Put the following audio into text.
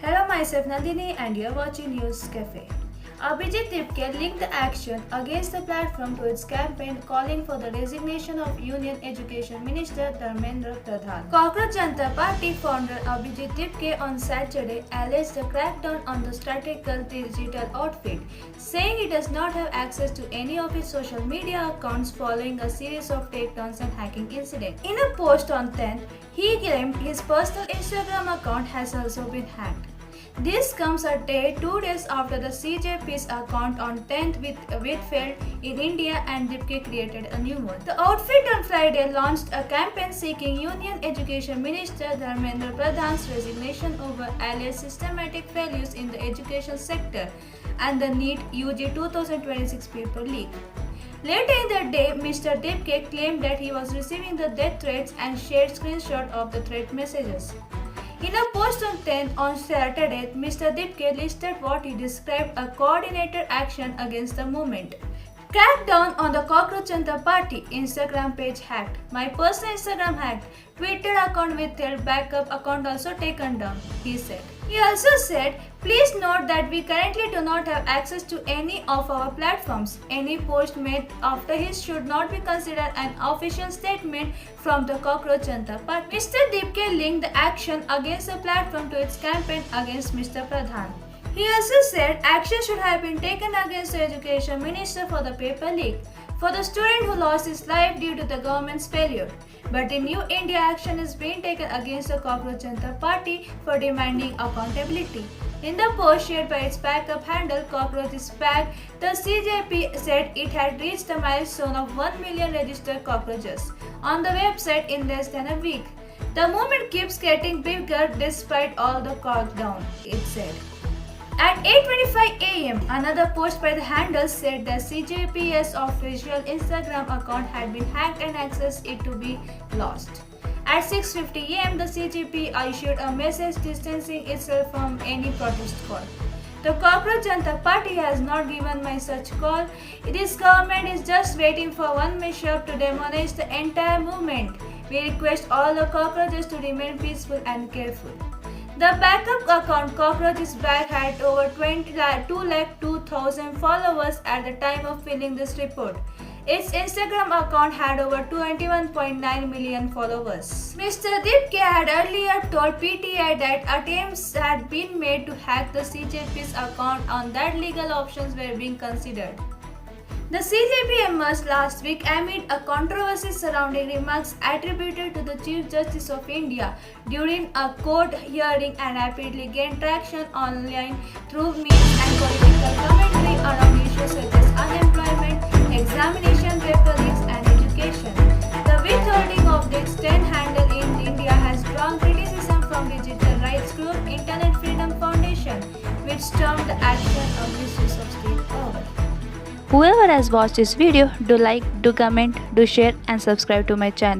Hello, myself Nandini and you're watching News Cafe. Abhijit Dipke linked the action against the platform to its campaign calling for the resignation of Union Education Minister Dharmendra Pradhan. Cockroach Janata Party founder Abhijit Dipke on Saturday alleged the crackdown on the strategical digital outfit, saying it does not have access to any of its social media accounts following a series of takedowns and hacking incidents. In a post on 10th, he claimed his personal Instagram account has also been hacked. This comes a day 2 days after the CJP's account on 10th with failed in India and Dipke created a new one. The outfit on Friday launched a campaign seeking Union Education Minister Dharmendra Pradhan's resignation over alleged systematic failures in the education sector and the NEET UG 2026 paper leak. Later in the day, Mr. Dipke claimed that he was receiving the death threats and shared screenshots of the threat messages. In a post on 10th on Saturday, Mr. Dipke listed what he described a coordinated action against the movement. Crackdown on the Cockroach Janata Party Instagram page hacked. My personal Instagram hacked. Twitter account withheld. Backup account also taken down, he said. He also said, please note that we currently do not have access to any of our platforms. Any post made after his should not be considered an official statement from the Cockroach Janata Party. Mr. Dipke linked the action against the platform to its campaign against Mr. Pradhan. He also said action should have been taken against the Education Minister for the paper leak, for the student who lost his life due to the government's failure. But in New India, action is being taken against the Cockroach Janata Party for demanding accountability. In the post shared by its backup handle, Cockroach is Back, the CJP said it had reached the milestone of 1 million registered cockroaches on the website in less than a week. The movement keeps getting bigger despite all the crackdown, it said. At 8:25 am, another post by the handle said the CJP's official Instagram account had been hacked and access it to be lost. At 6:50 am, the CJP issued a message distancing itself from any protest call. The Cockroach Janata Party has not given my such call. This government is just waiting for one mishap to demolish the entire movement. We request all the cockroaches to remain peaceful and careful. The backup account Cockroach is Back had over 202,000 followers at the time of filling this report. Its Instagram account had over 21.9 million followers. Mr. Dipke had earlier told PTI that attempts had been made to hack the CJP's account and that legal options were being considered. The CJP emerged last week amid a controversy surrounding remarks attributed to the Chief Justice of India during a court hearing and rapidly gained traction online through memes and political commentary around issues such as unemployment, examination paper leaks and education. The withholding of the extent handle in India has drawn criticism from digital rights group Internet Freedom Foundation, which termed the action a misuse of state power. Whoever has watched this video, do like, do comment, do share and subscribe to my channel.